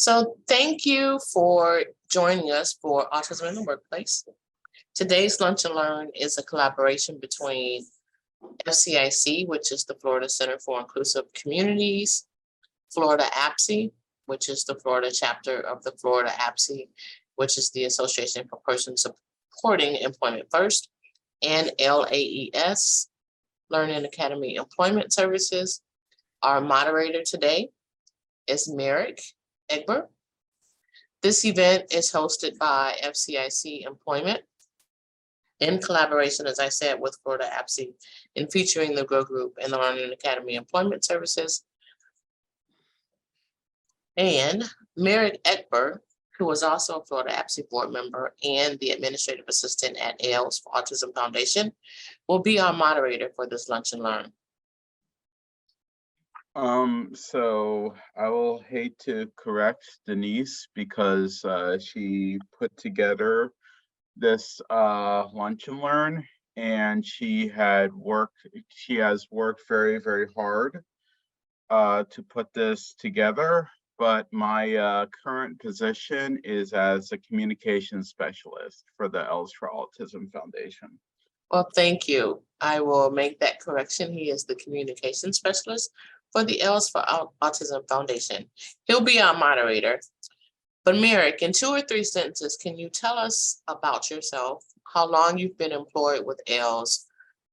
So thank you for joining us for Autism in the Workplace. Today's Lunch and Learn is a collaboration between FCIC, which is the Florida Center for Inclusive Communities, FL-APSE, which is the Florida chapter of the FL-APSE, which is the Association for Persons Supporting Employment First, and LAES, Learning Academy Employment Services. Our moderator today is Merrick, Egber. This event is hosted by FCIC Employment in collaboration, as I said, with FL-APSE, and featuring the Grow Group and the Learning Academy Employment Services. And Merrick Egber, who is also a FL-APSE board member and the administrative assistant at LAES for Autism Foundation, will be our moderator for this Lunch and Learn. So I will hate to correct Denise because she put together this Lunch and Learn, and she has worked very, very hard to put this together. But my current position is as a communications specialist for the LAES for Autism Foundation. Well, thank you. I will make that correction. He is the communications specialist for the LAES for Autism Foundation. He'll be our moderator. But Merrick, in 2 or 3 sentences, can you tell us about yourself, how long you've been employed with LAES,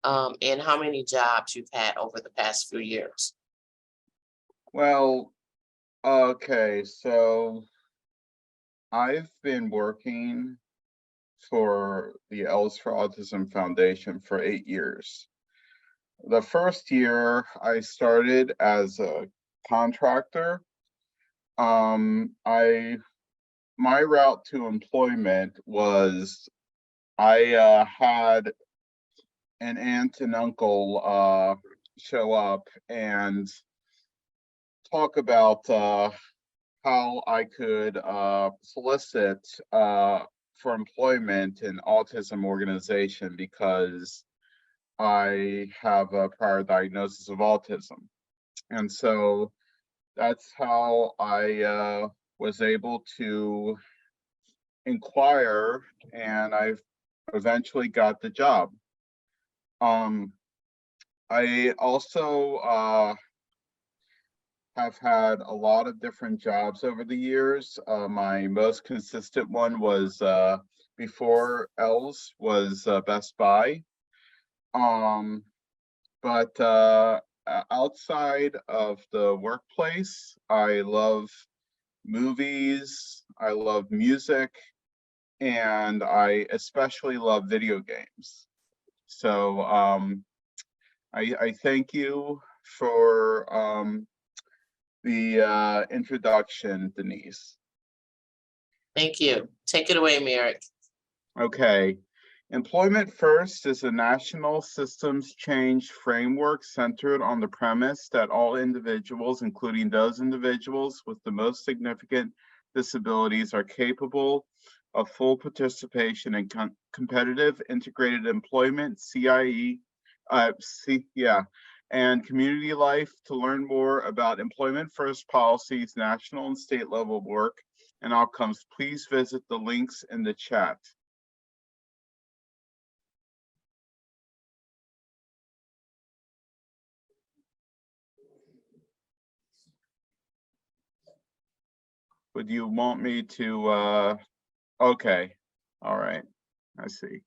and how many jobs you've had over the past few years? Well, okay, so I've been working for the LAES for Autism Foundation for 8 years. The first year I started as a contractor. My route to employment was I had an aunt and uncle show up and talk about how I could solicit for employment in autism organization because I have a prior diagnosis of autism. And so that's how I was able to inquire, and I eventually got the job. I also have had a lot of different jobs over the years. My most consistent one was before LAES was Best Buy. But outside of the workplace, I love movies, I love music, and I especially love video games. So I thank you for the introduction, Denise. Thank you. Take it away, Merrick. Okay. Employment First is a national systems change framework centered on the premise that all individuals, including those individuals with the most significant disabilities, are capable of full participation in competitive integrated employment, and community life. To learn more about Employment First policies, national and state level work and outcomes, please visit the links in the chat. Would you want me to, okay, all right, I see.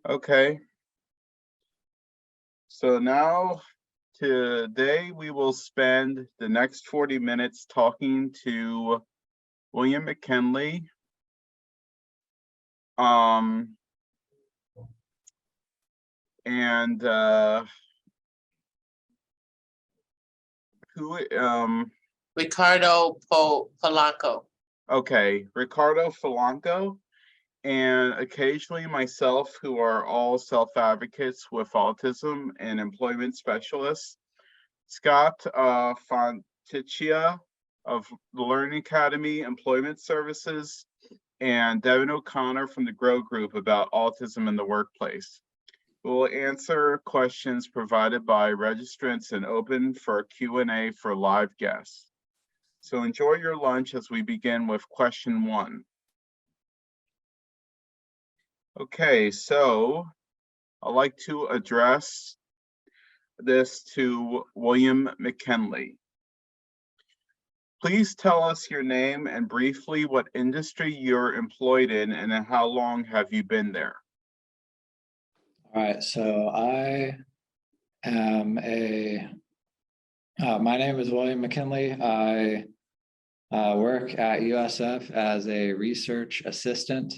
Okay. So now today we will spend the next 40 minutes talking to William McKinley. And Ricardo Polanco. Okay, Ricardo Polanco, and occasionally myself, who are all self-advocates with autism and employment specialists. Scott Fontechia of the Learning Academy Employment Services, and Devin O'Connor from the Grow Group about autism in the workplace. We'll answer questions provided by registrants and open for Q&A for live guests. So enjoy your lunch as we begin with question 1. Okay, so I'd like to address this to William McKinley. Please tell us your name and briefly what industry you're employed in and how long have you been there? All right, so I am my name is William McKinley. I work at USF as a research assistant.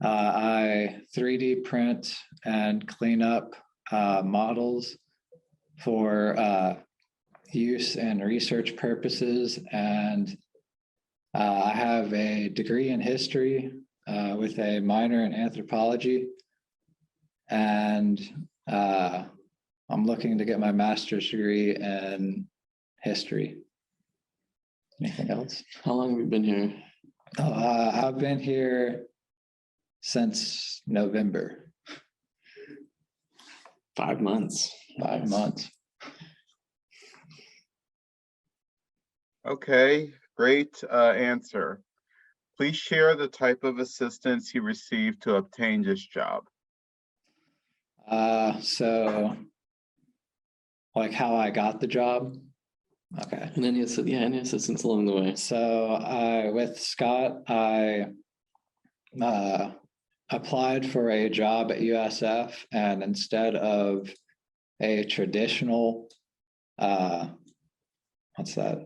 I 3D print and clean up models for use and research purposes. And I have a degree in history with a minor in anthropology. And I'm looking to get my master's degree in history. Anything else? How long have you been here? I've been here since November. 5 months. 5 months. Okay, great answer. Please share the type of assistance you received to obtain this job. So like how I got the job. Okay. And any assistance along the way. So with Scott, I applied for a job at USF, and instead of a traditional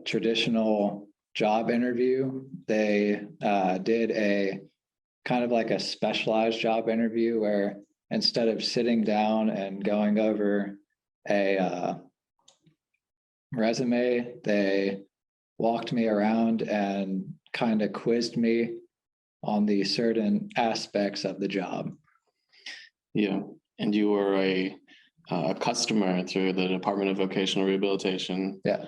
traditional job interview, they did a kind of like a specialized job interview where instead of sitting down and going over a resume, they walked me around and kind of quizzed me on the certain aspects of the job. Yeah, and you were a customer through the Department of Vocational Rehabilitation. Yeah.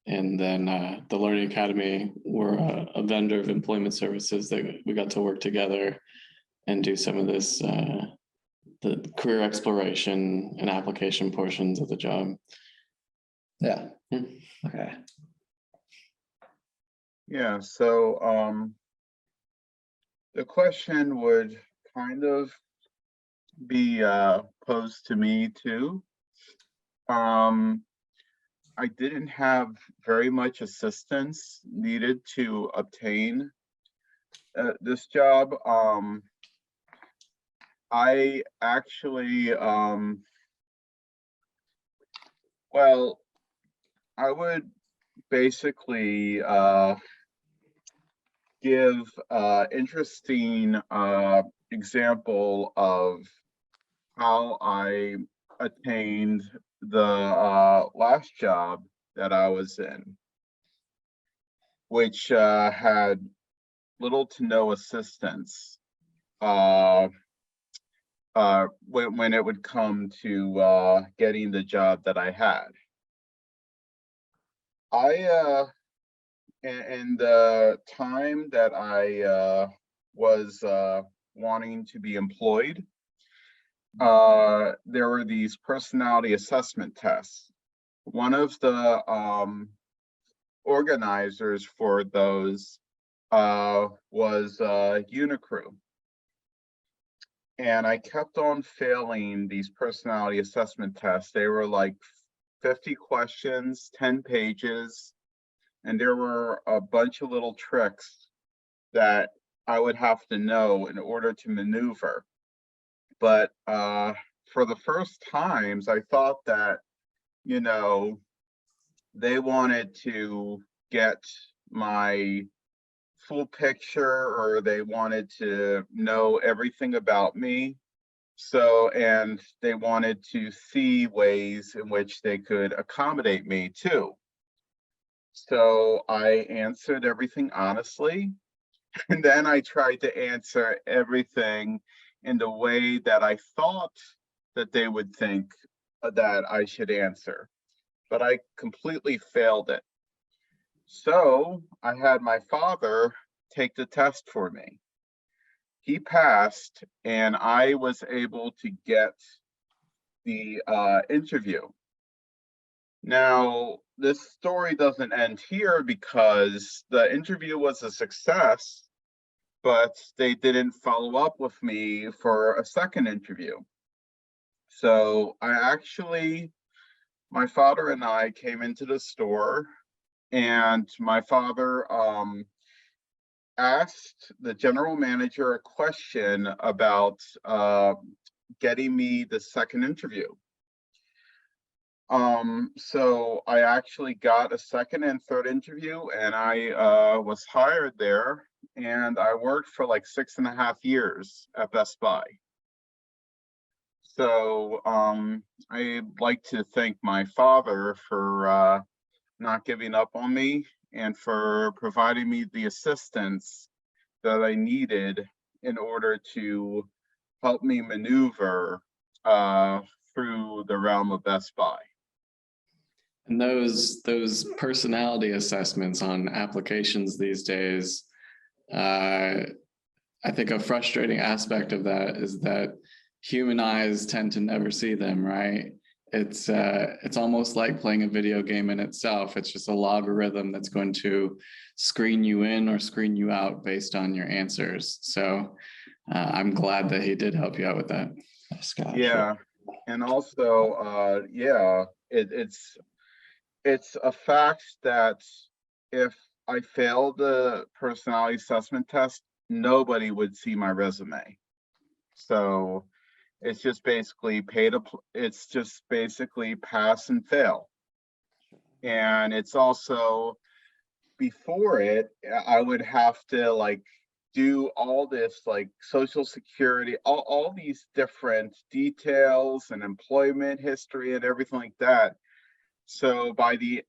And then the Learning Academy were a vendor of employment services that we got to work together and do some of this, the career exploration and application portions of the job. Yeah. Yeah. Okay. Yeah, so the question would kind of be posed to me too. I didn't have very much assistance needed to obtain this job. I actually, well, I would basically give interesting example of how I attained the last job that I was in, which had little to no assistance when it would come to getting the job that I had. In the time that I was wanting to be employed, there were these personality assessment tests. One of the organizers for those was Unicrew. And I kept on failing these personality assessment tests. They were like 50 questions, 10 pages, and there were a bunch of little tricks that I would have to know in order to maneuver. But for the first times, I thought that, you know, they wanted to get my full picture, or they wanted to know everything about me. So, and they wanted to see ways in which they could accommodate me too. So I answered everything honestly, and then I tried to answer everything in the way that I thought that they would think that I should answer, but I completely failed it. So I had my father take the test for me. He passed, and I was able to get the interview. Now, this story doesn't end here because the interview was a success, but they didn't follow up with me for a second interview. So my father and I came into the store, and my father asked the general manager a question about getting me the second interview. So I actually got a second and third interview, and I was hired there, and I worked for like 6.5 years at Best Buy. So I'd like to thank my father for not giving up on me and for providing me the assistance that I needed in order to help me maneuver through the realm of Best Buy. And those personality assessments on applications these days, I think a frustrating aspect of that is that human eyes tend to never see them, right? It's almost like playing a video game in itself. It's just a logarithm that's going to screen you in or screen you out based on your answers. So I'm glad that he did help you out with that. Yeah, and also, it's a fact that if I failed the personality assessment test, nobody would see my resume. So it's just basically it's just basically pass and fail. And it's also, before it, I would have to like do all this like social security, all these different details and employment history and everything like that. So by the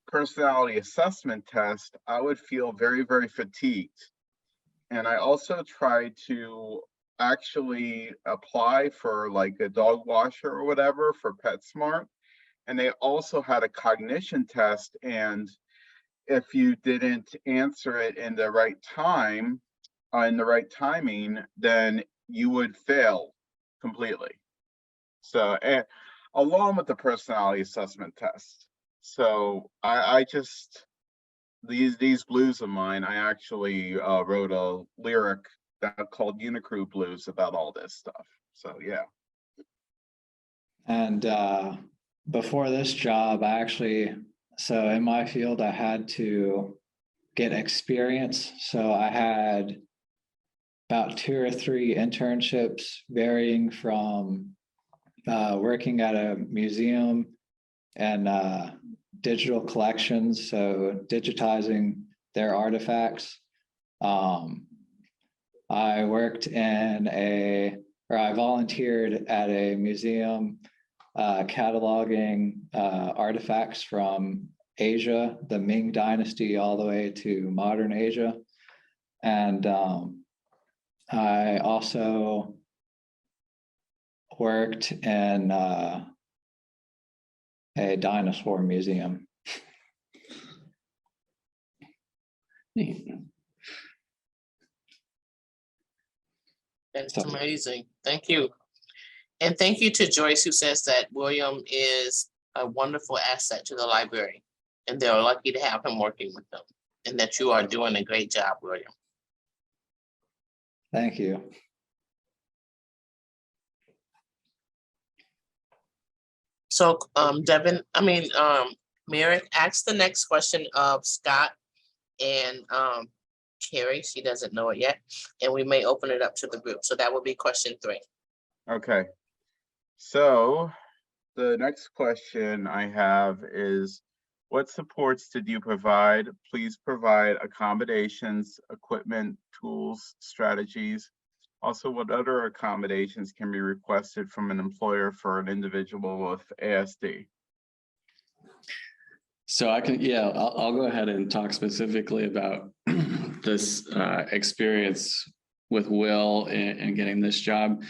personality assessment test, I would feel very, very fatigued. And I also tried to actually apply for like a dog washer or whatever for PetSmart. And they also had a cognition test. And if you didn't answer it in the right time, in the right timing, then you would fail completely. So, along with the personality assessment test. So I just, these blues of mine, I actually wrote a lyric called Unicrew Blues about all this stuff. So yeah. And before this job, so in my field, I had to get experience. So I had about 2 or 3 internships, varying from working at a museum and digital collections, so digitizing their artifacts. I volunteered at a museum cataloging artifacts from Asia, the Ming Dynasty, all the way to modern Asia. And I also worked in a dinosaur museum. That's amazing. Thank you. And thank you to Joyce, who says that William is a wonderful asset to the library, and they're lucky to have him working with them, and that you are doing a great job, William. Thank you. So Devin, Merrick, ask the next question of Scott and Carrie. She doesn't know it yet, and we may open it up to the group. So that will be question 3. Okay. So the next question I have is, what supports did you provide? Please provide accommodations, equipment, tools, strategies. Also, what other accommodations can be requested from an employer for an individual with ASD? So I'll go ahead and talk specifically about this experience with Will and getting this job.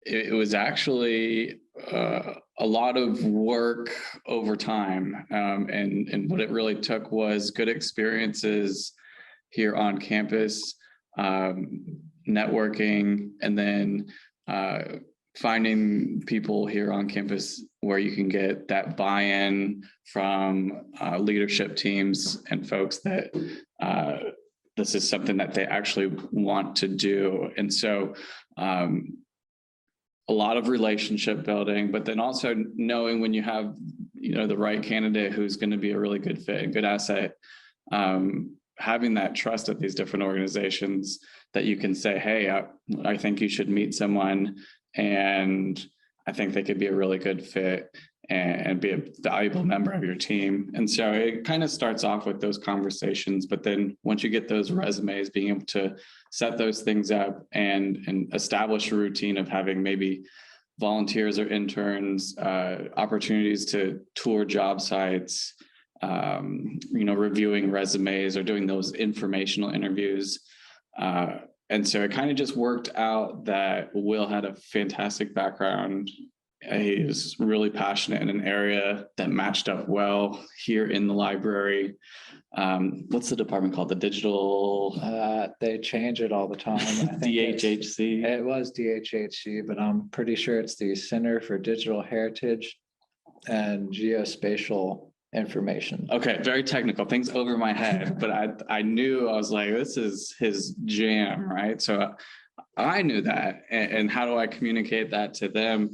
It was actually a lot of work over time, and what it really took was good experiences here on campus, networking, and then finding people here on campus where you can get that buy-in from leadership teams and folks that this is something that they actually want to do. And so a lot of relationship building, but then also knowing when you have, the right candidate who's going to be a really good fit and good asset, having that trust at these different organizations that you can say, hey, I think you should meet someone, and I think they could be a really good fit and be a valuable member of your team. And so it kind of starts off with those conversations, but then once you get those resumes, being able to set those things up and establish a routine of having maybe volunteers or interns, opportunities to tour job sites, reviewing resumes or doing those informational interviews. And so it kind of just worked out that Will had a fantastic background. He was really passionate in an area that matched up well here in the library. What's the department called? The digital? They change it all the time. I think DHHC? It was DHHC, but I'm pretty sure it's the Center for Digital Heritage and Geospatial Information. Okay, very technical, things over my head, but I knew, I was like, this is his jam, right? So I knew that, and how do I communicate that to them?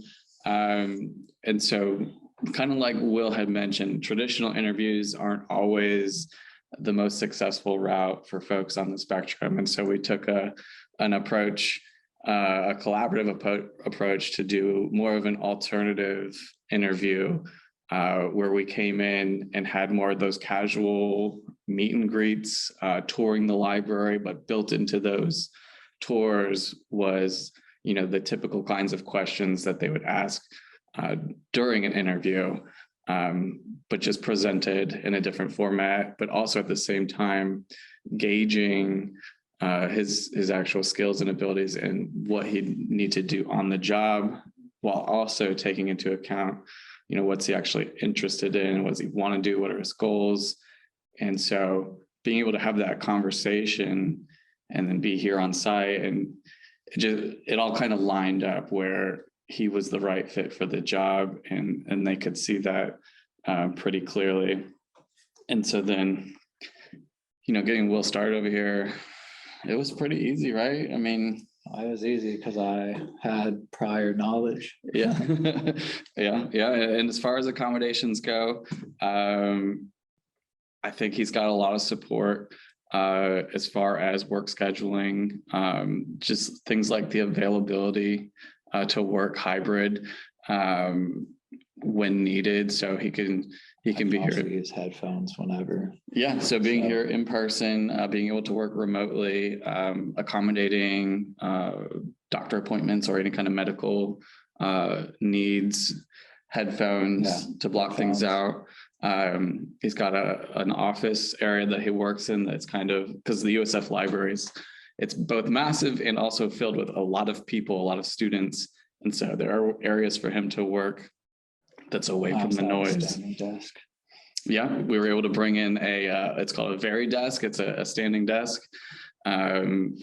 And so kind of like Will had mentioned, traditional interviews aren't always the most successful route for folks on the spectrum. And so we took an approach, a collaborative approach to do more of an alternative interview, where we came in and had more of those casual meet and greets, touring the library, but built into those tours was, the typical kinds of questions that they would ask during an interview, but just presented in a different format, but also at the same time gauging his actual skills and abilities and what he'd need to do on the job, while also taking into account what's he actually interested in, what does he want to do, what are his goals. And so being able to have that conversation and then be here on site, and it all kind of lined up where he was the right fit for the job, and they could see that pretty clearly. And so then, getting Will started over here, it was pretty easy, right? I mean, it was easy because I had prior knowledge. Yeah. Yeah. And as far as accommodations go, I think he's got a lot of support as far as work scheduling, just things like the availability to work hybrid when needed. So he can be here. Use headphones whenever. Yeah. So being here in person, being able to work remotely, accommodating doctor appointments or any kind of medical needs, headphones to block things out. He's got an office area that he works in that's kind of, because the USF libraries, it's both massive and also filled with a lot of people, a lot of students. And so there are areas for him to work that's away from the noise. Desk. Yeah, we were able to bring in it's called a Very Desk. It's a standing desk, and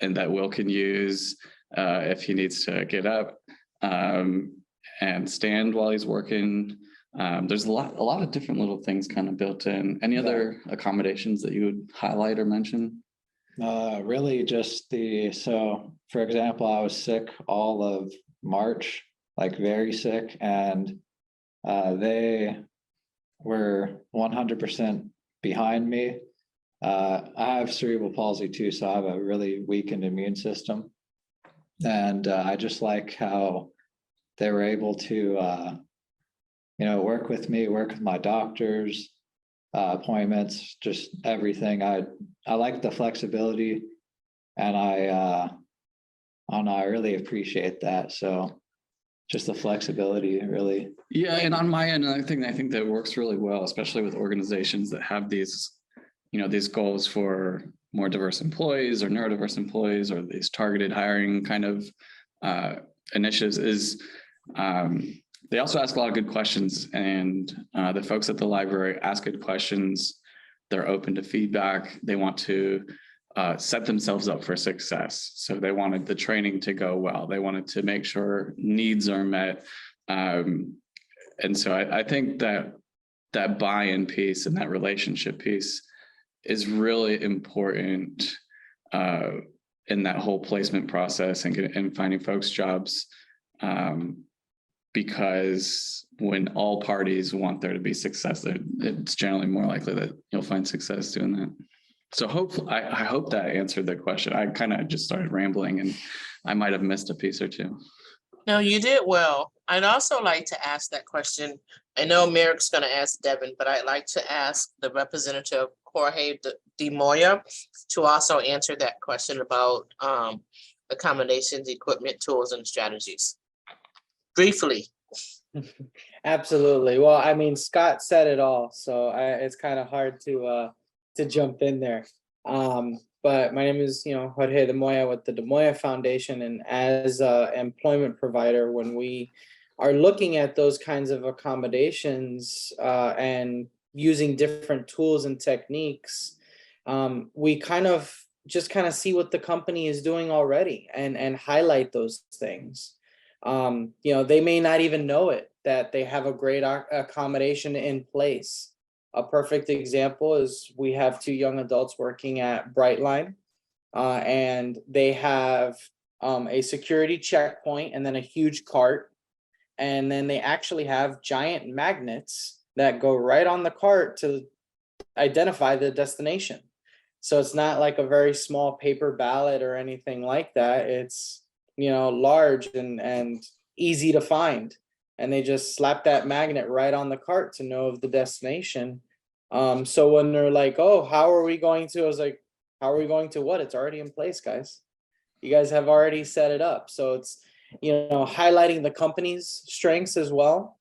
that Will can use if he needs to get up and stand while he's working. There's a lot of different little things kind of built in. Any other accommodations that you would highlight or mention? Really just so for example, I was sick all of March, like very sick, and they were 100% behind me. I have cerebral palsy too, so I have a really weakened immune system. And I just like how they were able to, work with me, work with my doctors, appointments, just everything. I like the flexibility, and I really appreciate that. So just the flexibility, really. Yeah, and on my end, I think that works really well, especially with organizations that have these, these goals for more diverse employees or neurodiverse employees, or these targeted hiring kind of initiatives. Is they also ask a lot of good questions, and the folks at the library ask good questions. They're open to feedback. They want to set themselves up for success. So they wanted the training to go well. They wanted to make sure needs are met. And so I think that buy-in piece and that relationship piece is really important in that whole placement process and finding folks jobs. Because when all parties want there to be success, it's generally more likely that you'll find success doing that. So hopefully, I hope that answered the question. I kind of just started rambling and I might have missed a piece or two. No, you did well. I'd also like to ask that question. I know Merrick's going to ask Devin, but I'd like to ask the representative Jorge de Moya to also answer that question about accommodations, equipment, tools, and strategies. Briefly. Absolutely. Well, I mean, Scott said it all, so it's kind of hard to jump in there. But my name is, Jorge de Moya with the De Moya Foundation, and as an employment provider, when we are looking at those kinds of accommodations and using different tools and techniques, we kind of see what the company is doing already and highlight those things. They may not even know it, that they have a great accommodation in place. A perfect example is we have 2 young adults working at Brightline, and they have a security checkpoint and then a huge cart. And then they actually have giant magnets that go right on the cart to identify the destination. So it's not like a very small paper ballot or anything like that. It's, large and easy to find. And they just slap that magnet right on the cart to know of the destination. So when they're like, oh, how are we going to? I was like, how are we going to what? It's already in place, guys. You guys have already set it up. So it's, highlighting the company's strengths as well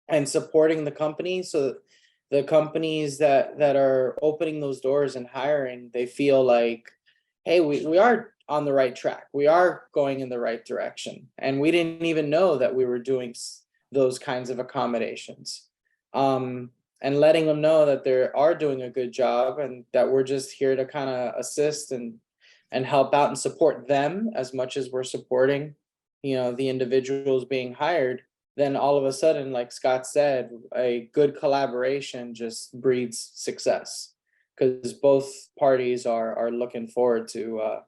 and supporting the company. So the companies that are opening those doors and hiring, they feel like, hey, we are on the right track. We are going in the right direction. And we didn't even know that we were doing those kinds of accommodations. And letting them know that they are doing a good job and that we're just here to kind of assist and help out and support them as much as we're supporting, the individuals being hired. Then all of a sudden, like Scott said, a good collaboration just breeds success, because both parties are looking forward to,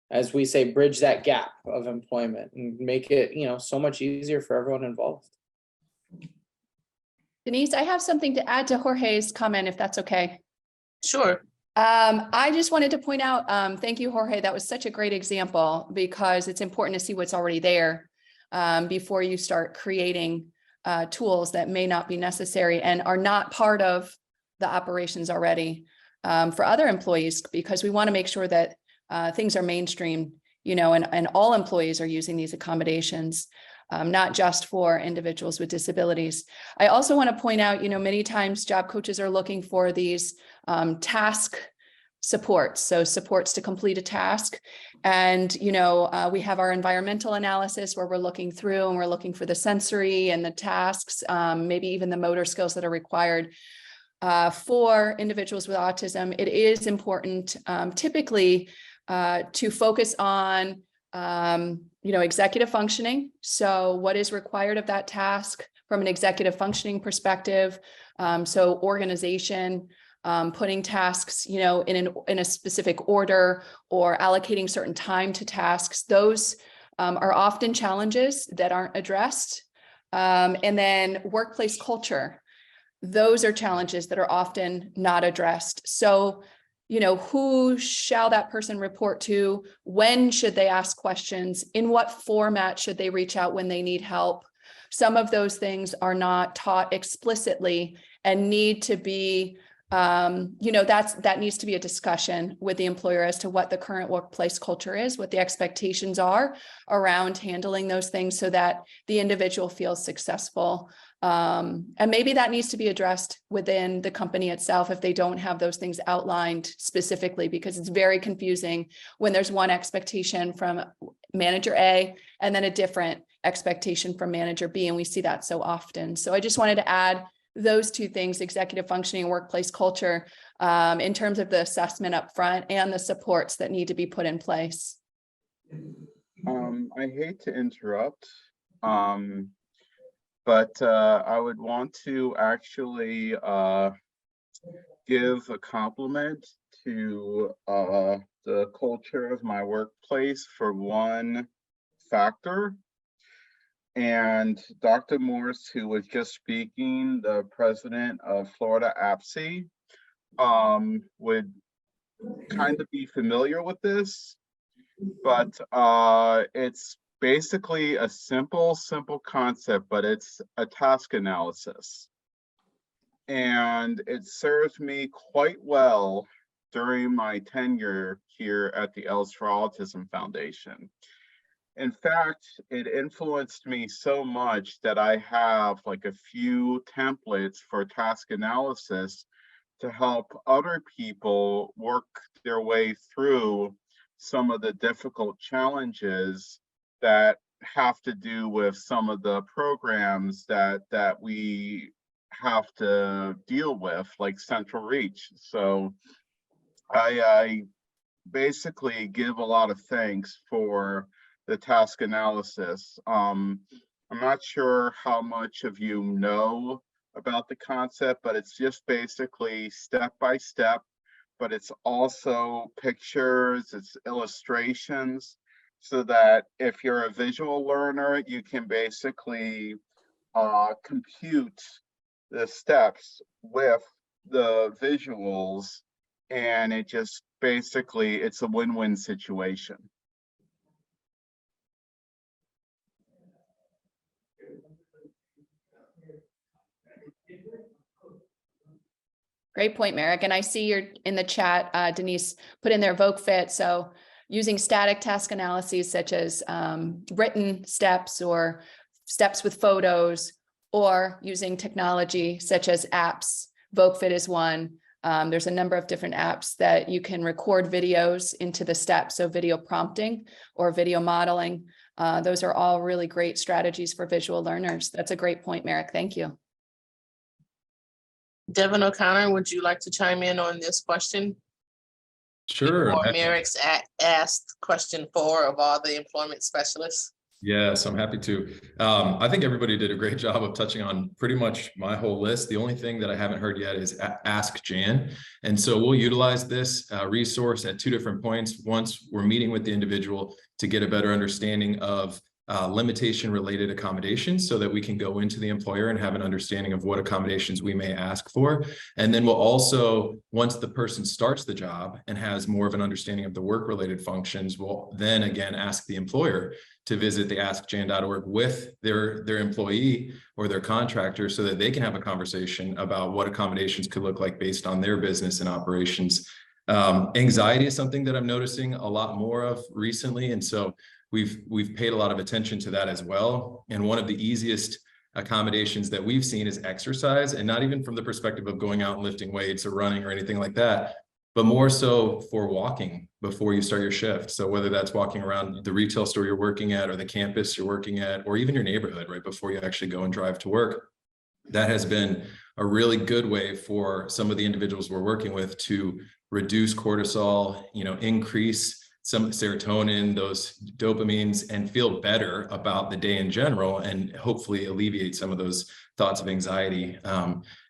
as we say, bridge that gap of employment and make it, so much easier for everyone involved. Denise, I have something to add to Jorge's comment, if that's okay. Sure. I just wanted to point out, thank you, Jorge. That was such a great example, because it's important to see what's already there before you start creating tools that may not be necessary and are not part of the operations already for other employees, because we want to make sure that things are mainstream, and all employees are using these accommodations. Not just for individuals with disabilities. I also want to point out, many times job coaches are looking for these task supports, so supports to complete a task. And, we have our environmental analysis where we're looking through and we're looking for the sensory and the tasks, maybe even the motor skills that are required for individuals with autism. It is important typically to focus on executive functioning. So what is required of that task from an executive functioning perspective? So organization, putting tasks, in a specific order, or allocating certain time to tasks. Those are often challenges that aren't addressed. And then workplace culture. Those are challenges that are often not addressed. So who shall that person report to? When should they ask questions? In what format should they reach out when they need help? Some of those things are not taught explicitly and need to be, that needs to be a discussion with the employer as to what the current workplace culture is, what the expectations are around handling those things so that the individual feels successful. And maybe that needs to be addressed within the company itself if they don't have those things outlined specifically, because it's very confusing when there's one expectation from manager A and then a different expectation from manager B. And we see that so often. So I just wanted to add those two things, executive functioning and workplace culture, in terms of the assessment up front and the supports that need to be put in place. I hate to interrupt, but I would want to actually give a compliment to the culture of my workplace for one factor. And Dr. Morse, who was just speaking, the president of FL-APSE, would kind of be familiar with this, but it's basically a simple concept, but it's a task analysis. And it served me quite well during my tenure here at the LAES for Autism Foundation. In fact, it influenced me so much that I have like a few templates for task analysis to help other people work their way through some of the difficult challenges that have to do with some of the programs that we have to deal with, like Central Reach. So I basically give a lot of thanks for the task analysis. I'm not sure how much of you know about the concept, but it's just basically step by step, but it's also pictures, it's illustrations, so that if you're a visual learner, you can basically compute the steps with the visuals, and it just basically, it's a win-win situation. Great point, Merrick. And I see you're in the chat, Denise put in their VocaFit. So using static task analyses such as written steps or steps with photos, or using technology such as apps. VocaFit is one. There's a number of different apps that you can record videos into the steps. So video prompting or video modeling. Those are all really great strategies for visual learners. That's a great point, Merrick. Thank you. Devin O'Connor, would you like to chime in on this question? Sure. Or Merrick's asked question 4 of all the employment specialists. Yes, I'm happy to. I think everybody did a great job of touching on pretty much my whole list. The only thing that I haven't heard yet is Ask Jan. And so we'll utilize this resource at 2 different points. Once we're meeting with the individual to get a better understanding of limitation related accommodations, so that we can go into the employer and have an understanding of what accommodations we may ask for. And then we'll also, once the person starts the job and has more of an understanding of the work related functions, we'll then again ask the employer to visit the askjan.org with their employee or their contractor, so that they can have a conversation about what accommodations could look like based on their business and operations. Anxiety is something that I'm noticing a lot more of recently. And so we've paid a lot of attention to that as well. And one of the easiest accommodations that we've seen is exercise, and not even from the perspective of going out and lifting weights or running or anything like that, but more so for walking before you start your shift. So whether that's walking around the retail store you're working at, or the campus you're working at, or even your neighborhood right before you actually go and drive to work, that has been a really good way for some of the individuals we're working with to reduce cortisol, increase some serotonin, those dopamines, and feel better about the day in general, and hopefully alleviate some of those thoughts of anxiety.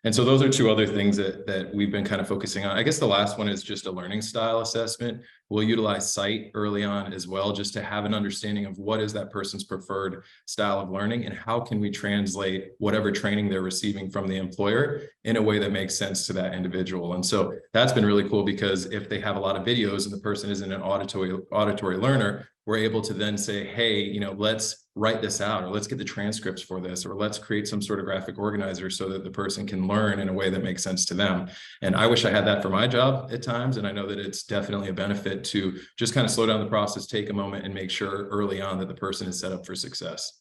And so those are 2 other things that we've been kind of focusing on. I guess the last one is just a learning style assessment. We'll utilize SITE early on as well, just to have an understanding of what is that person's preferred style of learning, and how can we translate whatever training they're receiving from the employer in a way that makes sense to that individual. And so that's been really cool, because if they have a lot of videos and the person isn't an auditory learner, we're able to then say, hey, let's write this out, or let's get the transcripts for this, or let's create some sort of graphic organizer so that the person can learn in a way that makes sense to them. And I wish I had that for my job at times. And I know that it's definitely a benefit to just kind of slow down the process, take a moment, and make sure early on that the person is set up for success.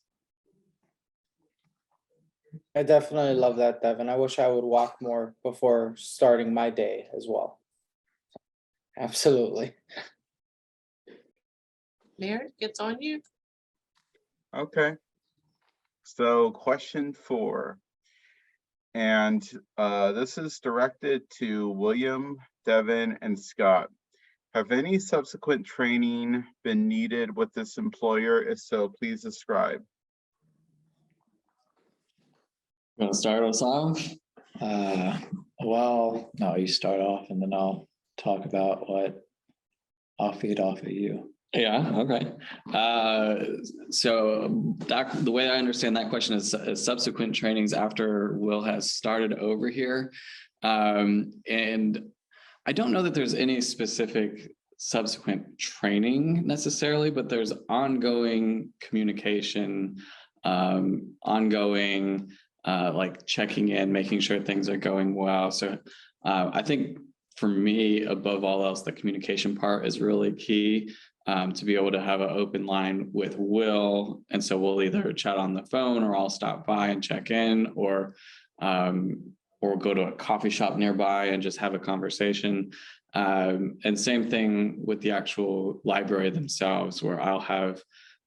I definitely love that, Devin. I wish I would walk more before starting my day as well. Absolutely. Merrick, it's on you. Okay. So question 4. And this is directed to William, Devin, and Scott. Have any subsequent training been needed with this employer? If so, please describe. You want to start us off? Well, no, you start off and then I'll talk about what I'll feed off of you. Yeah, okay. So that, the way I understand that question is subsequent trainings after Will has started over here. And I don't know that there's any specific subsequent training necessarily, but there's ongoing communication, ongoing like checking in, making sure things are going well. So I think for me, above all else, the communication part is really key. To be able to have an open line with Will. And so we'll either chat on the phone or I'll stop by and check in or go to a coffee shop nearby and just have a conversation. And same thing with the actual library themselves, where I'll have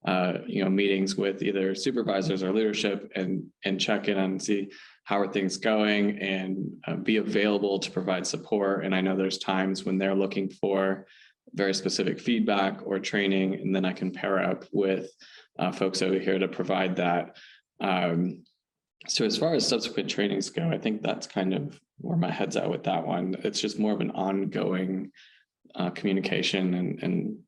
meetings with either supervisors or leadership and check in and see how are things going and be available to provide support. And I know there's times when they're looking for very specific feedback or training, and then I can pair up with folks over here to provide that. So as far as subsequent trainings go, I think that's kind of where my head's at with that one. It's just more of an ongoing communication and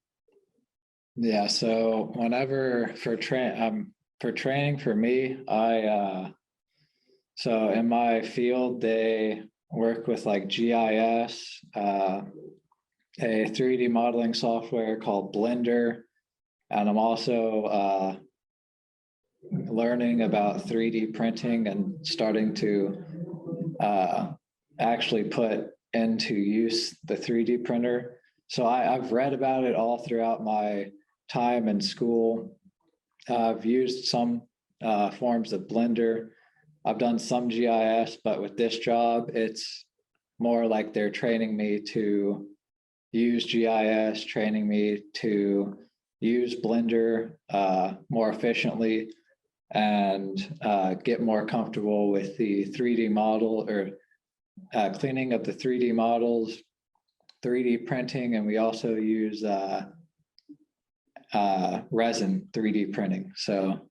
Yeah, so whenever for training for me, so in my field, they work with like GIS, a 3D modeling software called Blender. And I'm also learning about 3D printing and starting to actually put into use the 3D printer. So I've read about it all throughout my time in school. I've used some forms of Blender. I've done some GIS, but with this job, it's more like they're training me to use GIS, training me to use Blender more efficiently and get more comfortable with the 3D model or cleaning up the 3D models, 3D printing, and we also use resin 3D printing. So,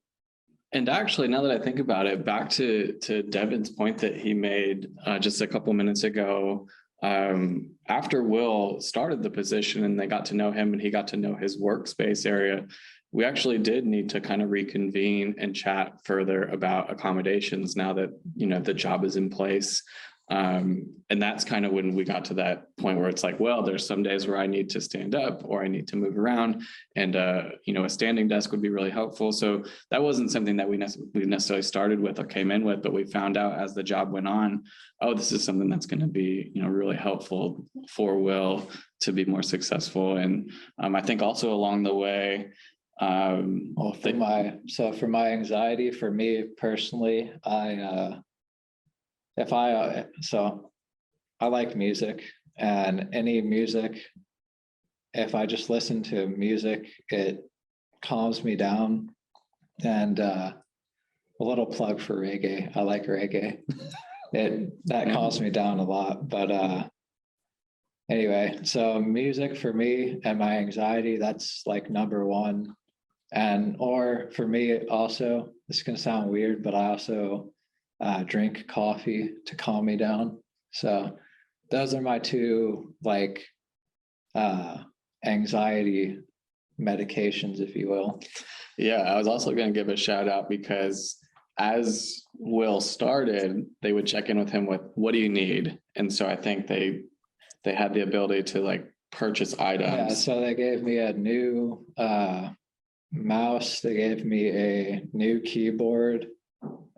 and actually, now that I think about it, back to Devin's point that he made just a couple minutes ago, after Will started the position and they got to know him and he got to know his workspace area, we actually did need to kind of reconvene and chat further about accommodations now that, the job is in place. And that's kind of when we got to that point where it's like, well, there's some days where I need to stand up or I need to move around, and a standing desk would be really helpful. So that wasn't something that we necessarily started with or came in with, but we found out as the job went on, oh, this is something that's going to be, really helpful for Will to be more successful. And I think also along the way, for my anxiety, for me personally, I like music, and any music, if I just listen to music, it calms me down. And a little plug for reggae. I like reggae. That calms me down a lot. But anyway, so music for me and my anxiety, that's like number one. Or for me also, this is gonna sound weird, but I also drink coffee to calm me down. So those are my two anxiety medications, if you will. Yeah, I was also going to give a shout out because as Will started, they would check in with him with, what do you need? And so I think they had the ability to purchase items. Yeah, so they gave me a new mouse, they gave me a new keyboard,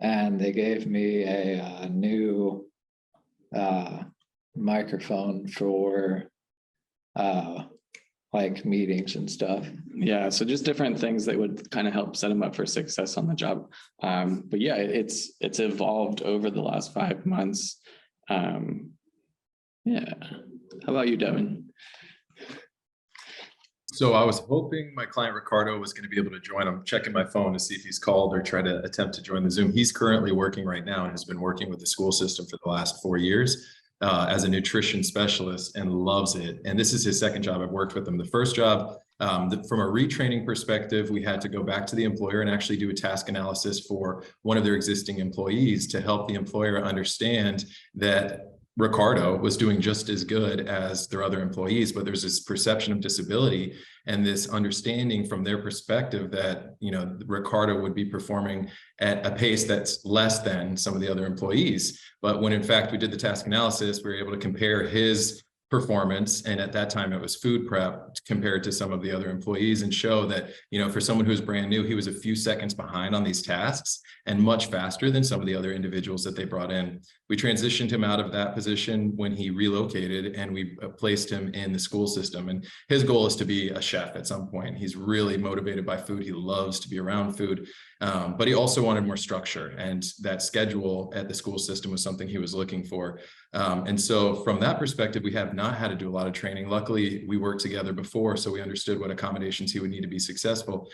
and they gave me a new microphone for meetings and stuff. Yeah, so just different things that would kind of help set them up for success on the job. But yeah, it's evolved over the last 5 months. Yeah. How about you, Devin? So I was hoping my client Ricardo was going to be able to join. I'm checking my phone to see if he's called or try to attempt to join the Zoom. He's currently working right now and has been working with the school system for the last 4 years as a nutrition specialist and loves it. And this is his second job. I've worked with him. The first job, from a retraining perspective, we had to go back to the employer and actually do a task analysis for one of their existing employees to help the employer understand that Ricardo was doing just as good as their other employees, but there's this perception of disability and this understanding from their perspective that, you know, Ricardo would be performing at a pace that's less than some of the other employees. But when in fact we did the task analysis, we were able to compare his performance, and at that time it was food prep compared to some of the other employees, and show that, you know, for someone who's brand new, he was a few seconds behind on these tasks and much faster than some of the other individuals that they brought in. We transitioned him out of that position when he relocated, and we placed him in the school system. And his goal is to be a chef at some point. He's really motivated by food. He loves to be around food, but he also wanted more structure, and that schedule at the school system was something he was looking for. And so from that perspective, we have not had to do a lot of training. Luckily, we worked together before, so we understood what accommodations he would need to be successful.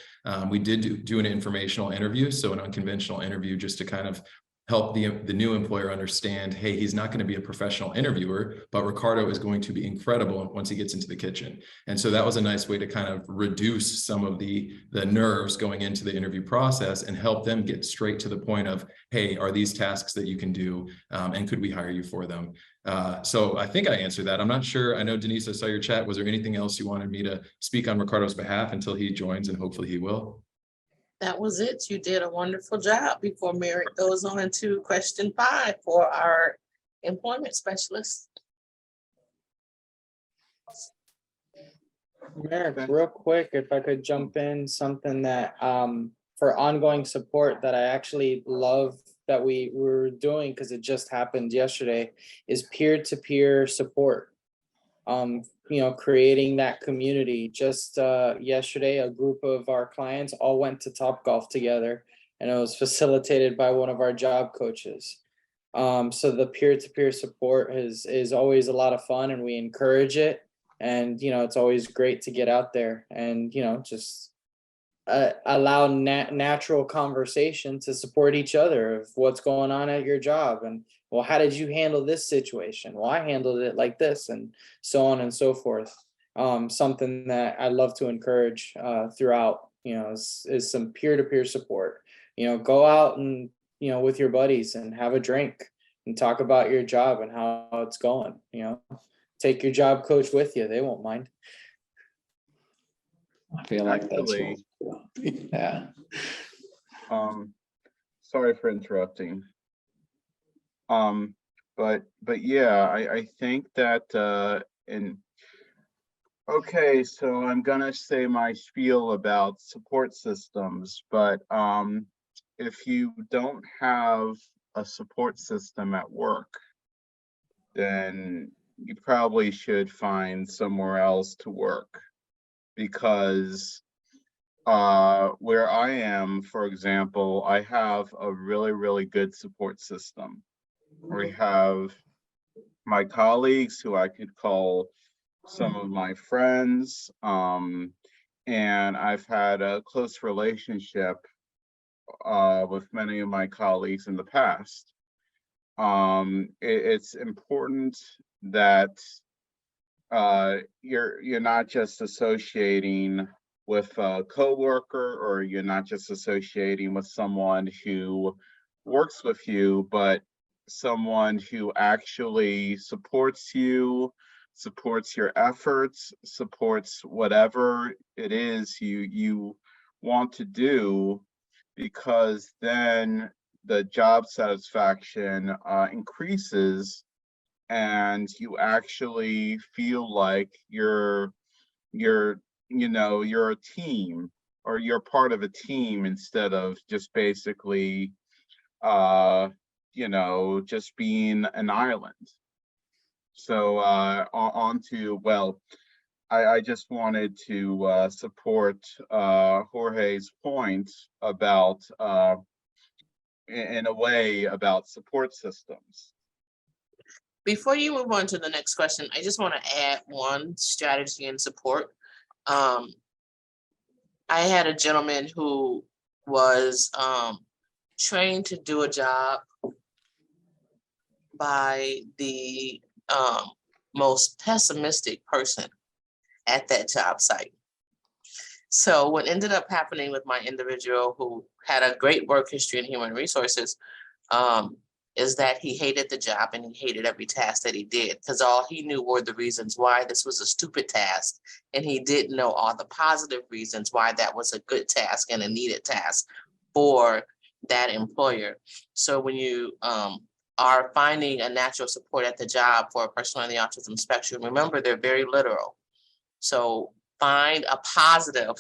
We did do an informational interview, so an unconventional interview, just to kind of help the new employer understand, hey, he's not going to be a professional interviewer, but Ricardo is going to be incredible once he gets into the kitchen. And so that was a nice way to kind of reduce some of the nerves going into the interview process and help them get straight to the point of, hey, are these tasks that you can do, and could we hire you for them? So I think I answered that. I'm not sure. I know, Denise, I saw your chat. Was there anything else you wanted me to speak on Ricardo's behalf until he joins, and hopefully he will? That was it. You did a wonderful job. Before Merrick goes on to question 5 for our employment specialist. Merrick, real quick, if I could jump in, something that for ongoing support that I actually love that we were doing, because it just happened yesterday, is peer-to-peer support. You know, creating that community. Just yesterday, a group of our clients all went to Topgolf together, and it was facilitated by one of our job coaches. So the peer-to-peer support is always a lot of fun, and we encourage it. And, you know, it's always great to get out there and, you know, just allow natural conversation to support each other of what's going on at your job. And, well, how did you handle this situation? Well, I handled it like this, and so on and so forth. Something that I love to encourage throughout, you know, is some peer-to-peer support. You know, go out and, you know, with your buddies and have a drink and talk about your job and how it's going. You know, take your job coach with you. They won't mind. I feel like Actually, that's, yeah. Sorry for interrupting. But yeah, I think that okay, so I'm gonna say my spiel about support systems, but if you don't have a support system at work, then you probably should find somewhere else to work, because where I am, for example, I have a really good support system. We have my colleagues who I could call some of my friends, and I've had a close relationship with many of my colleagues in the past. It's important that you're not just associating with a coworker, or you're not just associating with someone who works with you, but someone who actually supports you, supports your efforts, supports whatever it is you want to do, because then the job satisfaction increases, and you actually feel like you're a team, or you're part of a team, instead of just basically just being an island. So on to, well, I just wanted to support Jorge's point about in a way about support systems. Before you move on to the next question, I just want to add one strategy and support. I had a gentleman who was trained to do a job by the most pessimistic person at that job site. So what ended up happening with my individual who had a great work history in human resources is that he hated the job and he hated every task that he did, because all he knew were the reasons why this was a stupid task. And he didn't know all the positive reasons why that was a good task and a needed task for that employer. So when you are finding a natural support at the job for a person on the autism spectrum, remember, they're very literal. So find a positive,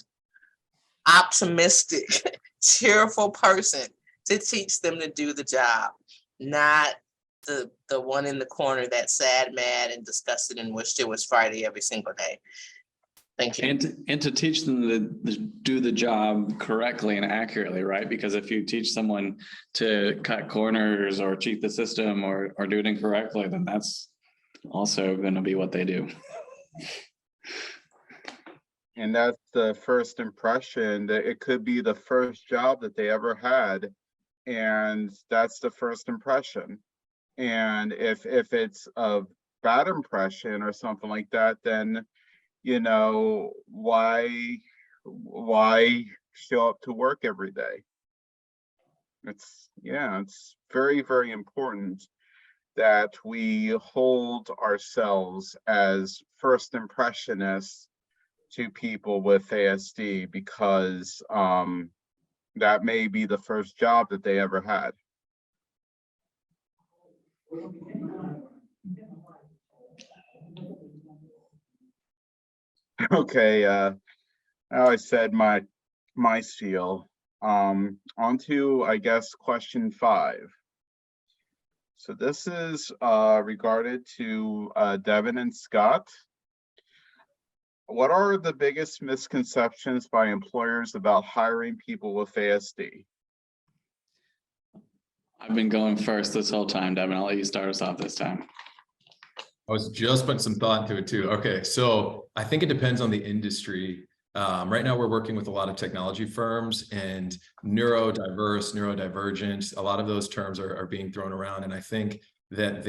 optimistic, cheerful person to teach them to do the job, not the one in the corner that's sad, mad, and disgusted and wished it was Friday every single day. Thank you. And to teach them to do the job correctly and accurately, right? Because if you teach someone to cut corners or cheat the system or do it incorrectly, then that's also going to be what they do. And that's the first impression. That it could be the first job that they ever had, and that's the first impression. And if it's a bad impression or something like that, then you know, why show up to work every day? It's very, very important that we hold ourselves as first impressionists to people with ASD, because that may be the first job that they ever had. Okay, now I said my spiel. On to, I guess, question 5. So this is regarded to Devin and Scott. What are the biggest misconceptions by employers about hiring people with ASD? I've been going first this whole time, Devin. I'll let you start us off this time. I was just putting some thought into it too. Okay, so I think it depends on the industry. Right now we're working with a lot of technology firms, and neurodiverse, neurodivergent, a lot of those terms are being thrown around. And I think that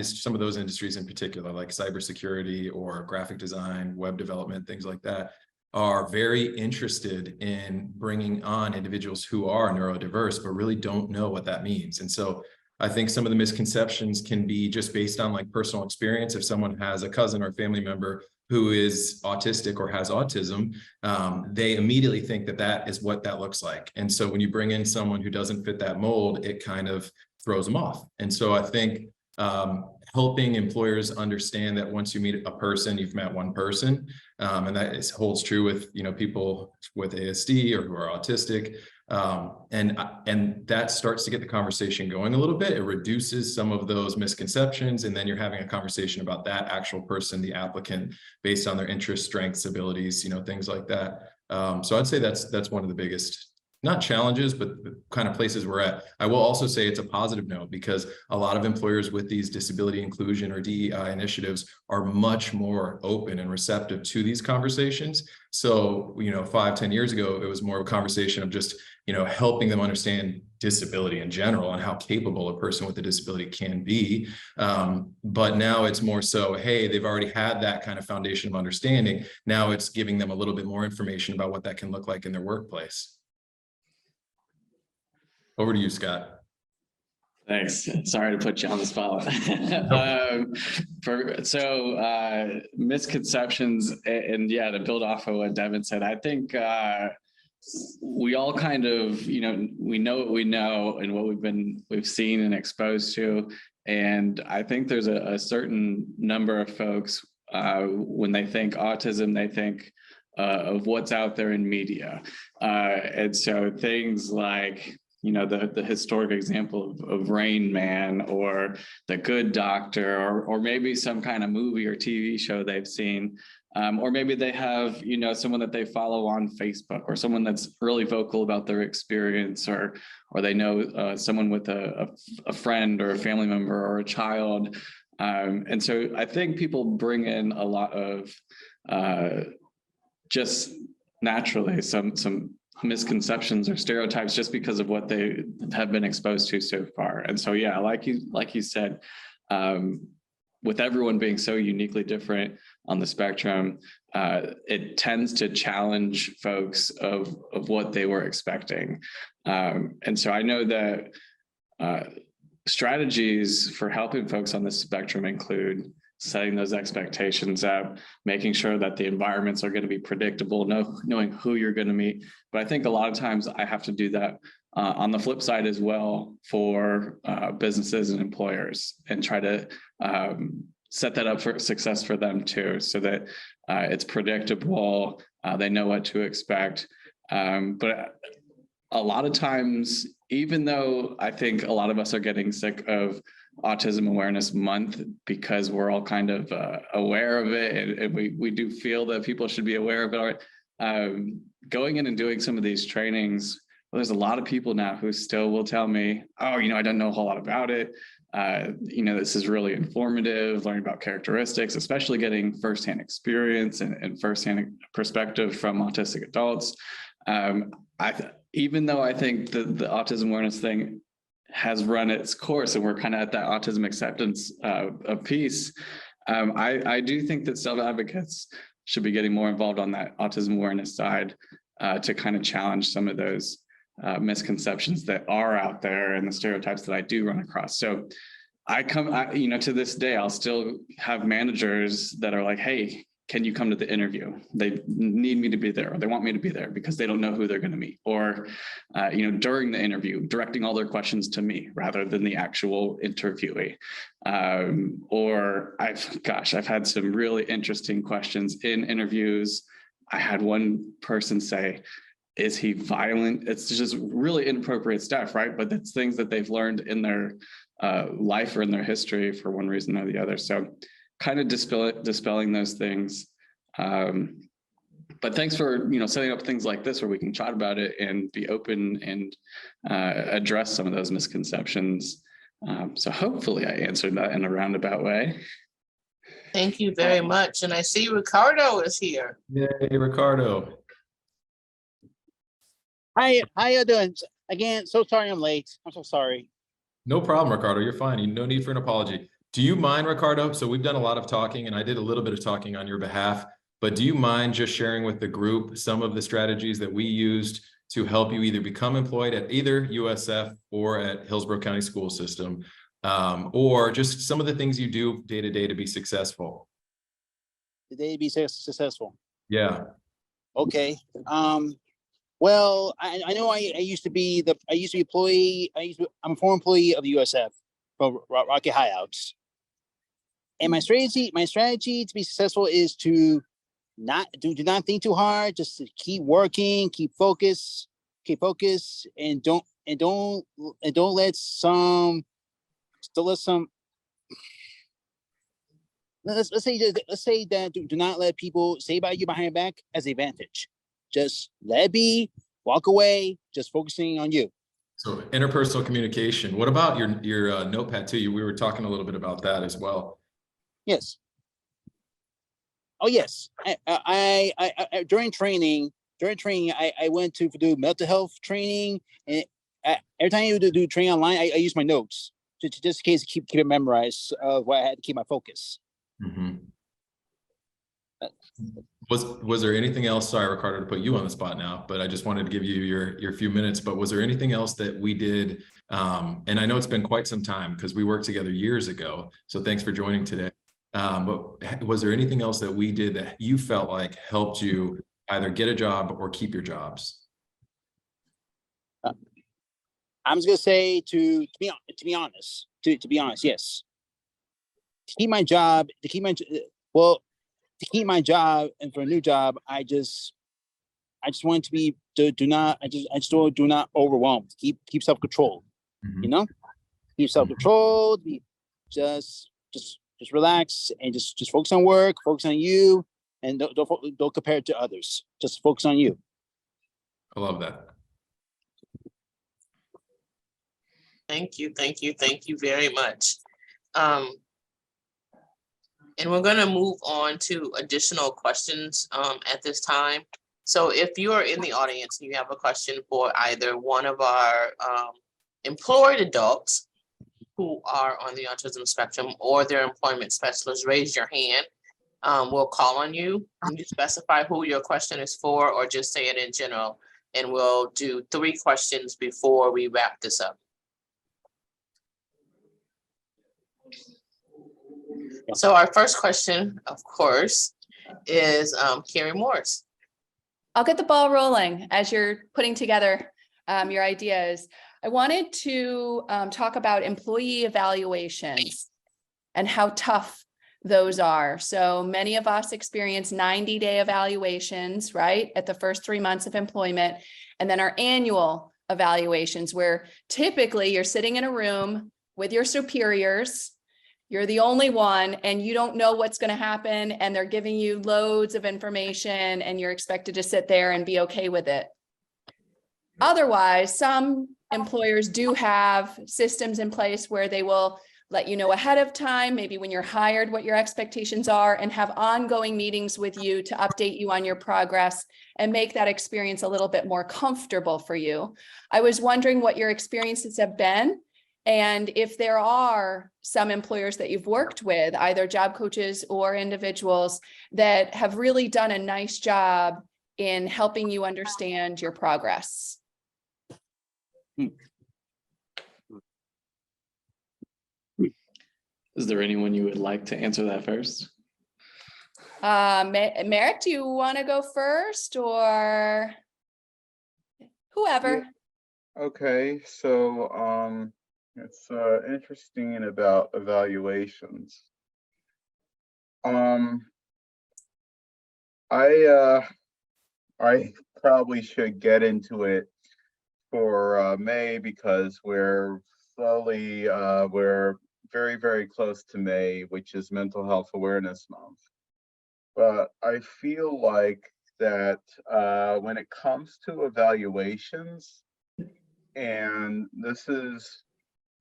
some of those industries in particular, like cybersecurity or graphic design, web development, things like that, are very interested in bringing on individuals who are neurodiverse, but really don't know what that means. And so I think some of the misconceptions can be just based on like personal experience. If someone has a cousin or a family member who is autistic or has autism, they immediately think that that is what that looks like. And so when you bring in someone who doesn't fit that mold, it kind of throws them off. And so I think helping employers understand that once you meet a person, you've met one person, and that holds true with people with ASD or who are autistic. And that starts to get the conversation going a little bit. It reduces some of those misconceptions, and then you're having a conversation about that actual person, the applicant, based on their interests, strengths, abilities, things like that. So I'd say that's one of the biggest, not challenges, but the kind of places we're at. I will also say it's a positive note, because a lot of employers with these disability inclusion or DEI initiatives are much more open and receptive to these conversations. So, 5-10 years ago, it was more of a conversation of just, helping them understand disability in general and how capable a person with a disability can be. But now it's more so, hey, they've already had that kind of foundation of understanding. Now it's giving them a little bit more information about what that can look like in their workplace. Over to you, Scott. Thanks. Sorry to put you on the spot. Misconceptions, and yeah, to build off of what Devin said, I think we all kind of, we know what we know and what we've seen and exposed to. And I think there's a certain number of folks, when they think autism, they think of what's out there in media. And so things like, the historic example of Rain Man or The Good Doctor, or maybe some kind of movie or TV show they've seen. Or maybe they have, someone that they follow on Facebook, or someone that's really vocal about their experience, or they know someone with a friend or a family member or a child. And so I think people bring in a lot of just naturally some misconceptions or stereotypes just because of what they have been exposed to so far. And so, yeah, like you said, with everyone being so uniquely different on the spectrum, it tends to challenge folks of what they were expecting. And so I know that strategies for helping folks on the spectrum include setting those expectations up, making sure that the environments are going to be predictable, knowing who you're going to meet. But I think a lot of times I have to do that on the flip side as well for businesses and employers, and try to set that up for success for them too, so that it's predictable, they know what to expect. But a lot of times, even though I think a lot of us are getting sick of Autism Awareness Month because we're all kind of aware of it, and we do feel that people should be aware of it. Going in and doing some of these trainings, well, there's a lot of people now who still will tell me, oh, I don't know a whole lot about it. This is really informative, learning about characteristics, especially getting firsthand experience and firsthand perspective from autistic adults. Even though I think the autism awareness thing has run its course and we're kind of at that autism acceptance of piece, I do think that self-advocates should be getting more involved on that autism awareness side to kind of challenge some of those misconceptions that are out there and the stereotypes that I do run across. So to this day, I'll still have managers that are like, hey, can you come to the interview? They need me to be there, or they want me to be there because they don't know who they're going to meet. Or, during the interview, directing all their questions to me rather than the actual interviewee. Or I've had some really interesting questions in interviews. I had one person say, is he violent? It's just really inappropriate stuff, right? But it's things that they've learned in their life or in their history for one reason or the other. So kind of dispelling those things. But thanks for setting up things like this where we can chat about it and be open and address some of those misconceptions. So hopefully I answered that in a roundabout way. Thank you very much. And I see Ricardo is here. Yay, Ricardo. Hi, how you doing? Again, so sorry I'm late. I'm so sorry. No problem, Ricardo. You're fine. No need for an apology. Do you mind, Ricardo? So we've done a lot of talking, and I did a little bit of talking on your behalf, but do you mind just sharing with the group some of the strategies that we used to help you either become employed at either USF or at Hillsborough County School System, or just some of the things you do day to day to be successful? The day to be successful. Yeah. Okay. Well, I know I used to be employee. I'm a former employee of the USF for Rocket Highouts. And my strategy to be successful is to do not think too hard, just to keep working, keep focus, and don't let some let's say that do not let people say about you behind your back as an advantage. Just let it be, walk away, just focusing on you. So interpersonal communication. What about your notepad too? We were talking a little bit about that as well. Yes. Oh yes. I during training, I went to do mental health training, and every time you do training online, I use my notes just in case to keep it memorized of why I had to keep my focus. Mm-hmm. Was there anything else? Sorry, Ricardo, to put you on the spot now, but I just wanted to give you your few minutes. But was there anything else that we did? And I know it's been quite some time because we worked together years ago. So thanks for joining today. But was there anything else that we did that you felt like helped you either get a job or keep your jobs? I'm just gonna say to be honest, yes. To keep my job, and for a new job, I just want to be do not overwhelm. Keep self-control. Mm-hmm. Keep self-control. Just relax and just focus on work, focus on you, and don't compare it to others. Just focus on you. I love that. Thank you very much. And we're gonna move on to additional questions at this time. So if you are in the audience and you have a question for either one of our employed adults who are on the autism spectrum or their employment specialist, raise your hand. We'll call on you. You specify who your question is for, or just say it in general, and we'll do 3 questions before we wrap this up. So our first question, of course, is Carrie Morris. I'll get the ball rolling as you're putting together your ideas. I wanted to talk about employee evaluations and how tough those are. So many of us experience 90-day evaluations, right, at the first 3 months of employment, and then our annual evaluations, where typically you're sitting in a room with your superiors. You're the only one, and you don't know what's going to happen, and they're giving you loads of information, and you're expected to sit there and be okay with it. Otherwise, some employers do have systems in place where they will let you know ahead of time, maybe when you're hired, what your expectations are, and have ongoing meetings with you to update you on your progress and make that experience a little bit more comfortable for you. I was wondering what your experiences have been, and if there are some employers that you've worked with, either job coaches or individuals, that have really done a nice job in helping you understand your progress. Is there anyone you would like to answer that first? Merrick, do you want to go first, or whoever? Yeah. Okay, so it's interesting about evaluations. I probably should get into it for May, because we're very, very close to May, which is Mental Health Awareness Month. But I feel like that when it comes to evaluations, and this is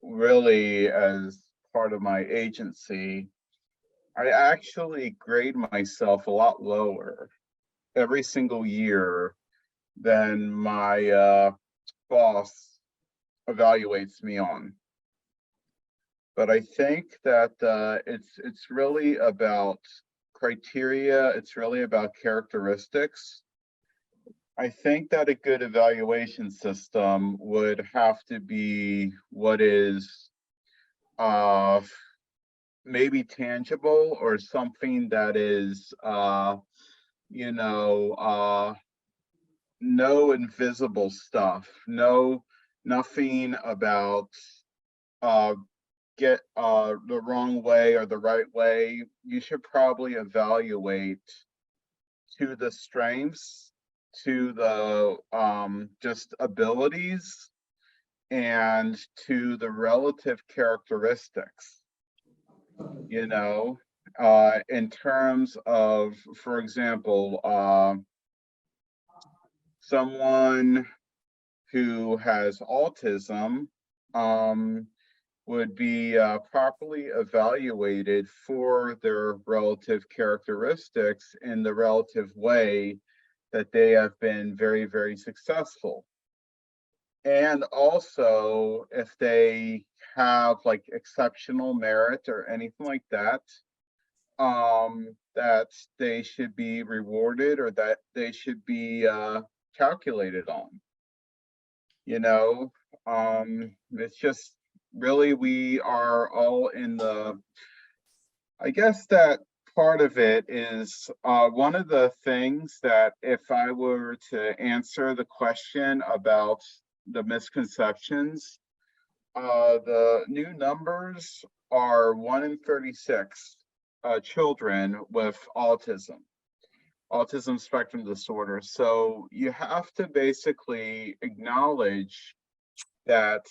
really as part of my agency, I actually grade myself a lot lower every single year than my boss evaluates me on. But I think that it's really about criteria. It's really about characteristics. I think that a good evaluation system would have to be what is maybe tangible, or something that is no invisible stuff, nothing about get the wrong way or the right way. You should probably evaluate to the strengths, to the just abilities, and to the relative characteristics, in terms of, for example, someone who has autism would be properly evaluated for their relative characteristics in the relative way that they have been very, very successful. And also, if they have like exceptional merit or anything like that, that they should be rewarded, or that they should be calculated on. It's just really, we are all in the, I guess that part of it is one of the things that, if I were to answer the question about the misconceptions, the new numbers are 1 in 36 children with autism spectrum disorder. So you have to basically acknowledge that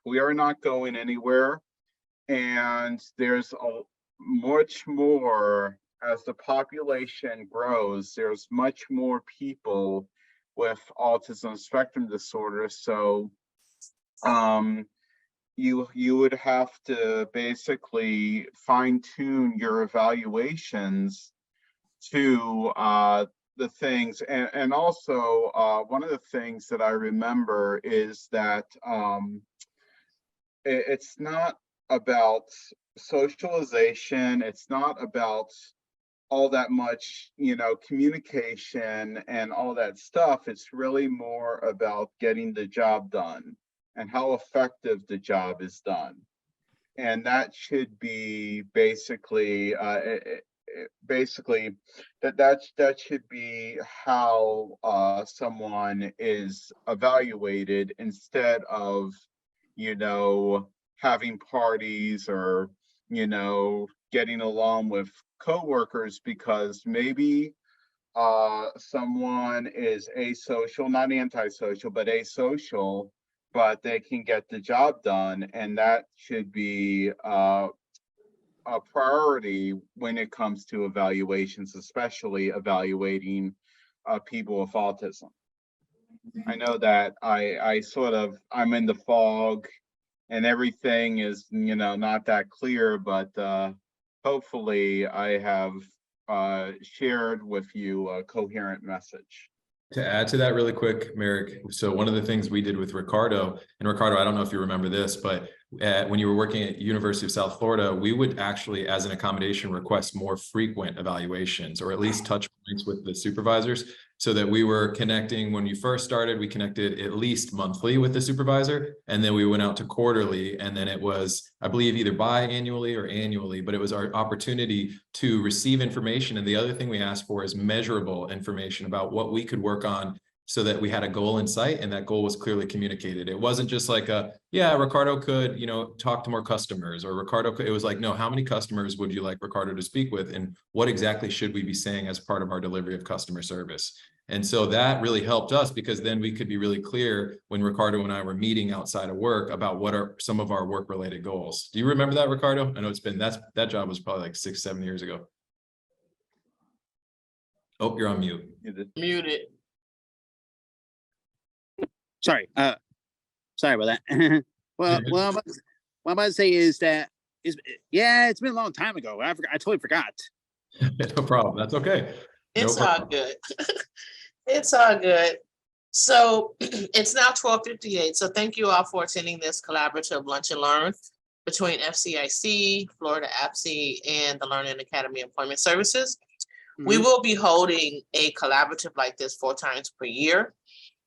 we are not going anywhere, and there's much more. As the population grows, there's much more people with autism spectrum disorder. So you would have to basically fine tune your evaluations to the things. And also one of the things that I remember is that it's not about socialization. It's not about all that much, communication and all that stuff. It's really more about getting the job done and how effective the job is done. And that should be basically, that should be how someone is evaluated, instead of, having parties or, getting along with coworkers, because maybe someone is asocial, not antisocial, but asocial, but they can get the job done. And that should be a priority when it comes to evaluations, especially evaluating people with autism. I know that I'm in the fog and everything is, not that clear, but hopefully I have shared with you a coherent message. To add to that really quick, Merrick, so one of the things we did with Ricardo, and Ricardo, I don't know if you remember this, but when you were working at University of South Florida, we would actually, as an accommodation, request more frequent evaluations, or at least touch points with the supervisors, so that we were connecting. When you first started, we connected at least monthly with the supervisor, and then we went out to quarterly, and then it was, I believe, either biannually or annually, but it was our opportunity to receive information. And the other thing we asked for is measurable information about what we could work on, so that we had a goal in sight, and that goal was clearly communicated. It wasn't just like Ricardo could, talk to more customers, or Ricardo could. It was like, no, how many customers would you like Ricardo to speak with? And what exactly should we be saying as part of our delivery of customer service? And so that really helped us, because then we could be really clear when Ricardo and I were meeting outside of work about what are some of our work related goals. Do you remember that, Ricardo? I know that job was probably like 6-7 years ago. Oh, you're on mute. Muted. Sorry. Sorry about that. What I'm about to say is that it's been a long time ago. I totally forgot. No problem. That's okay. It's all good. It's all good. So it's now 12:58. So thank you all for attending this collaborative lunch and learn between FCIC, FL-APSE, and the Learning Academy Employment Services. We will be holding a collaborative like this 4 times per year.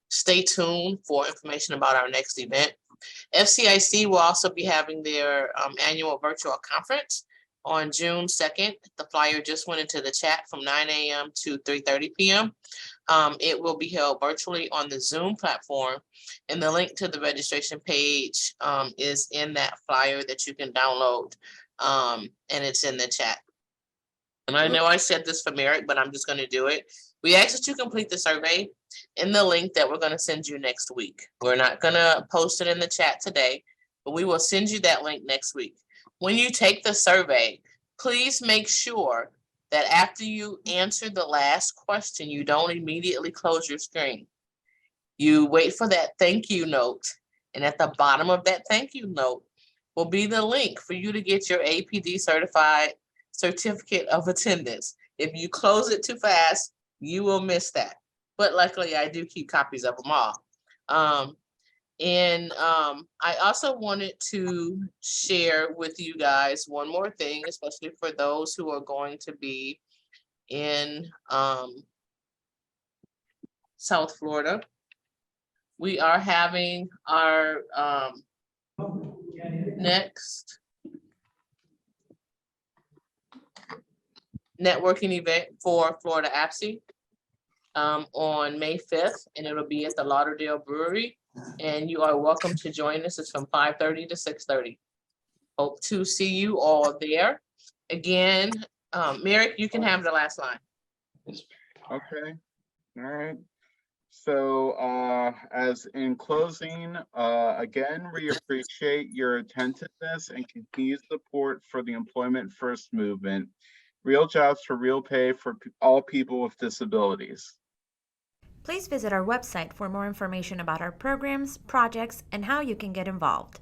Stay tuned for information about our next event. FCIC will also be having their annual virtual conference on June 2nd. The flyer just went into the chat from 9 a.m. to 3:30 p.m. It will be held virtually on the Zoom platform, and the link to the registration page is in that flyer that you can download, and it's in the chat. And I know I said this for Merrick, but I'm just going to do it. We ask that you complete the survey in the link that we're going to send you next week. We're not going to post it in the chat today, but we will send you that link next week. When you take the survey, please make sure that after you answer the last question, you don't immediately close your screen. You wait for that thank you note, and at the bottom of that thank you note will be the link for you to get your APD certified certificate of attendance. If you close it too fast, you will miss that. But luckily, I do keep copies of them all. I also wanted to share with you guys one more thing, especially for those who are going to be in South Florida. We are having our next networking event for FL-APSE on May 5th, and it'll be at the Lauderdale Brewery. And you are welcome to join us. It's from 5:30 to 6:30. Hope to see you all there. Again, Merrick, you can have the last line. Okay. All right. So as in closing, again, we appreciate your attentiveness and continued support for the Employment First movement. Real jobs for real pay for all people with disabilities. Please visit our website for more information about our programs, projects, and how you can get involved.